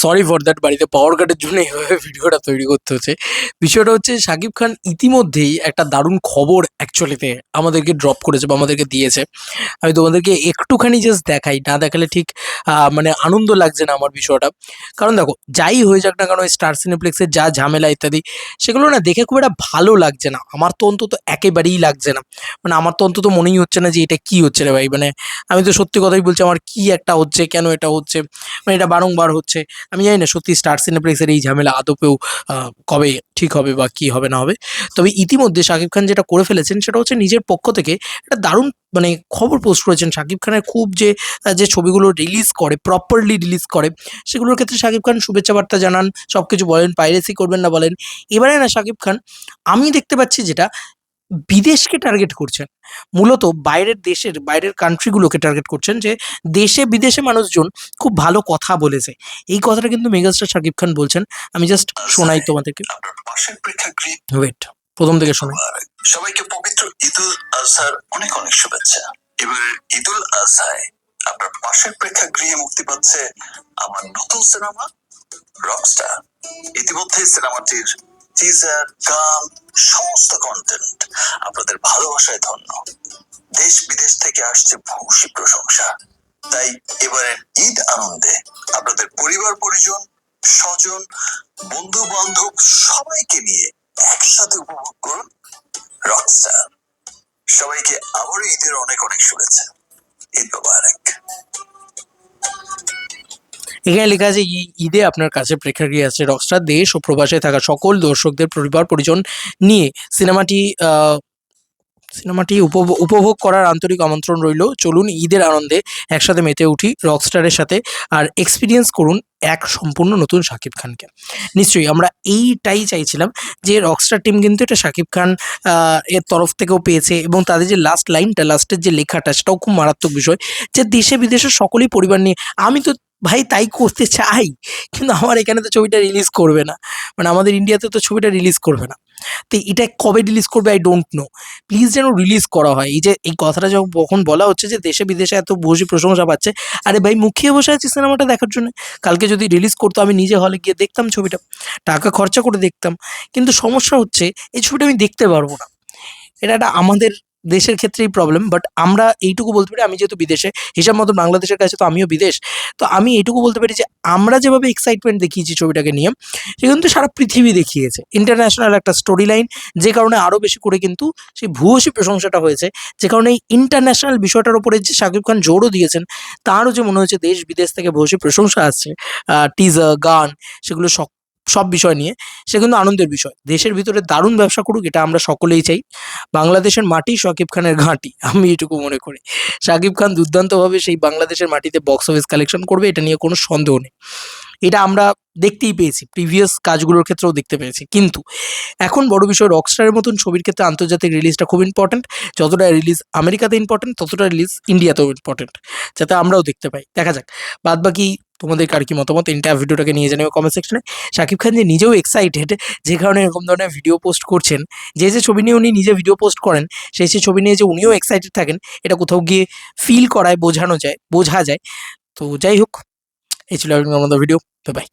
Sorry for that, বাড়িতে পাওয়ার কাটের জন্য এইভাবে ভিডিওটা তৈরি করতে হচ্ছে। বিষয়টা হচ্ছে শাকিব খান ইতিমধ্যেই একটা দারুণ খবর অ্যাকচুয়ালিতে আমাদেরকে ড্রপ করেছে বা আমাদেরকে দিয়েছে। আমি তোমাদেরকে একটুখানি জাস্ট দেখাই, না দেখালে ঠিক মানে আনন্দ লাগছে না আমার বিষয়টা। কারণ দেখো, যাই হয়ে যাক না কেন স্টার সিনেপ্লেক্সের যা ঝামেলা ইত্যাদি, সেগুলো না দেখে খুব একটা ভালো লাগছে না। আমার তো অন্তত একেবারেই লাগছে না। মানে আমার তো অন্তত মনেই হচ্ছে না যে এটা কী হচ্ছে রে ভাই। মানে আমি তো সত্যি কথাই বলছি, আমার কী একটা হচ্ছে, কেন এটা হচ্ছে, মানে এটা বারংবার হচ্ছে। আমি জানি না সত্যি স্টার সিনেপ্লেক্সের এই ঝামেলা আদপেও কবে ঠিক হবে বা কী হবে না হবে। তবে ইতিমধ্যে শাকিব খান যেটা করে ফেলেছেন সেটা হচ্ছে নিজের পক্ষ থেকে একটা দারুণ মানে খবর পোস্ট করেছেন। শাকিব খানের খুব যে ছবিগুলো রিলিজ করে, প্রপারলি রিলিজ করে, সেগুলোর ক্ষেত্রে শাকিব খান শুভেচ্ছা বার্তা জানান, সব কিছু বলেন, পাইরেসি করবেন না বলেন। এবারে না শাকিব খান, আমি দেখতে পাচ্ছি যেটা, বিদেশকে টার্গেট করছেন। মূলত বাইরের দেশের, বাইরের কান্ট্রিগুলোকে টার্গেট করছেন যে দেশে বিদেশে মানুষজন খুব ভালো কথা বলেছে। এই কথাটা কিন্তু মেগাস্টার শাকিব খান বলছেন। আমি জাস্ট শোনাই তোমাদেরকে। আপনার পাশের প্রেক্ষাগৃহে ওয়েট, প্রথম থেকে শোনাই। সবাইকে পবিত্র ঈদুল আজহার অনেক অনেক শুভেচ্ছা। এবার ঈদুল আজহায় আপনার পাশের প্রেক্ষাগৃহে মুক্তি পাচ্ছে আমার নতুন সিনেমা রকস্টার। ইতিমধ্যে সিনেমাটির টিজার, গান, সমস্ত কন্টেন্ট আপনাদের ভালোবাসায় ধন্য। দেশ বিদেশ থেকে আসছে ভূয়সী প্রশংসা। তাই এবারের ঈদ আনন্দে আপনাদের পরিবার পরিজন, স্বজন, বন্ধু বান্ধব সবাইকে নিয়ে একসাথে উপভোগ করুন রকস্টার। সবাইকে আবারও ঈদের অনেক অনেক শুভেচ্ছা। ঈদ মোবারক। এখানে লেখা আছে ঈদে আপনার কাছে প্রেক্ষাগৃহে আছে রকস্টার। দেশ ও প্রবাসে থাকা সকল দর্শকদের পরিবার পরিজন নিয়ে সিনেমাটি উপভোগ করার আন্তরিক আমন্ত্রণ রইল। চলুন ঈদের আনন্দে একসাথে মেতে উঠি রকস্টারের সাথে, আর এক্সপিরিয়েন্স করুন এক সম্পূর্ণ নতুন শাকিব খানকে। নিশ্চয়ই আমরা এইটাই চাইছিলাম, যে রকস্টার টিম কিন্তু এটা শাকিব খান এর তরফ থেকেও পেয়েছে, এবং তাদের যে লাস্ট লাইনটা, লাস্টের যে লেখাটা, সেটাও খুব মারাত্মক বিষয়, যে দেশে বিদেশে সকলেই পরিবার নিয়ে। আমি তো ভাই তাই করতে চাই, কিন্তু আমার এখানে তো ছবিটা রিলিজ করবে না। মানে আমাদের ইন্ডিয়াতে তো ছবিটা রিলিজ করবে না। তো এটা কবে রিলিজ করবে আই ডোন্ট নো। প্লিজ যেন রিলিজ করা হয়। এই যে এই কথাটা যখন বলা হচ্ছে যে দেশে বিদেশে এত বসে প্রশংসা পাচ্ছে, আরে ভাই মুখিয়ে বসে আছি সিনেমাটা দেখার জন্য। কালকে যদি রিলিজ করতো আমি নিজে হলে গিয়ে দেখতাম ছবিটা, টাকা খরচা করে দেখতাম। কিন্তু সমস্যা হচ্ছে এই ছবিটা আমি দেখতে পারবো না। এটা একটা আমাদের দেশের ক্ষেত্রেই প্রবলেম। বাট আমরা এইটুকু বলতে পারি, আমি যেহেতু বিদেশে, হিসাব মতো বাংলাদেশের কাছে তো আমিও বিদেশ। তো আমি এইটুকু বলতে পারি যে আমরা যেভাবে এক্সাইটমেন্ট দেখিয়েছি ছবিটাকে নিয়ে, সে কিন্তু সারা পৃথিবী দেখিয়েছে। ইন্টারন্যাশনাল একটা স্টোরি লাইন, যে কারণে আরও বেশি করে কিন্তু সেই ভূয়সী প্রশংসাটা হয়েছে। যে কারণে এই ইন্টারন্যাশনাল বিষয়টার উপরে যে শাকিব খান জোরও দিয়েছেন, তারও যে মনে হয়েছে দেশ বিদেশ থেকে ভূয়সী প্রশংসা আসছে, টিজার, গান, সেগুলো সব বিষয় নিয়ে, সে কিন্তু আনন্দের বিষয়। দেশের ভিতরে দারুণ ব্যবসা করুক, এটা আমরা সকলেই চাই। বাংলাদেশের মাটি শাকিব খানের ঘাঁটি, আমি এটুকু মনে করি। শাকিব খান দুর্দান্তভাবে সেই বাংলাদেশের মাটিতে বক্স অফিস কালেকশন করবে, এটা নিয়ে কোনো সন্দেহ নেই। এটা আমরা দেখতেই পেয়েছি, প্রিভিয়াস কাজগুলোর ক্ষেত্রেও দেখতে পেয়েছি। কিন্তু এখন বড় বিষয়, রকস্টারের মতন ছবির ক্ষেত্রে আন্তর্জাতিক রিলিজটা খুব ইম্পর্ট্যান্ট। যতটা রিলিজ আমেরিকাতে ইম্পর্ট্যান্ট, ততটা রিলিজ ইন্ডিয়াতেও ইম্পর্ট্যান্ট, যাতে আমরাও দেখতে পাই। দেখা যাক বাদবাকি তোমাদের কার কি মতামত, এন্টায়ার ভিডিওটাকে নিয়ে জানিও কমেন্ট সেকশনে। শাকিব খান যে নিজেও এক্সাইটেড, যে কারণে এরকম ধরনের ভিডিও পোস্ট করছেন, যে ছবি নিয়ে উনি নিজে ভিডিও পোস্ট করেন, সেই ছবি নিয়ে যে উনিও এক্সাইটেড থাকেন, এটা কোথাও গিয়ে ফিল করায়, বোঝা যায়। তো যাই হোক, এই ছিল আমাদের ভিডিও। Bye bye.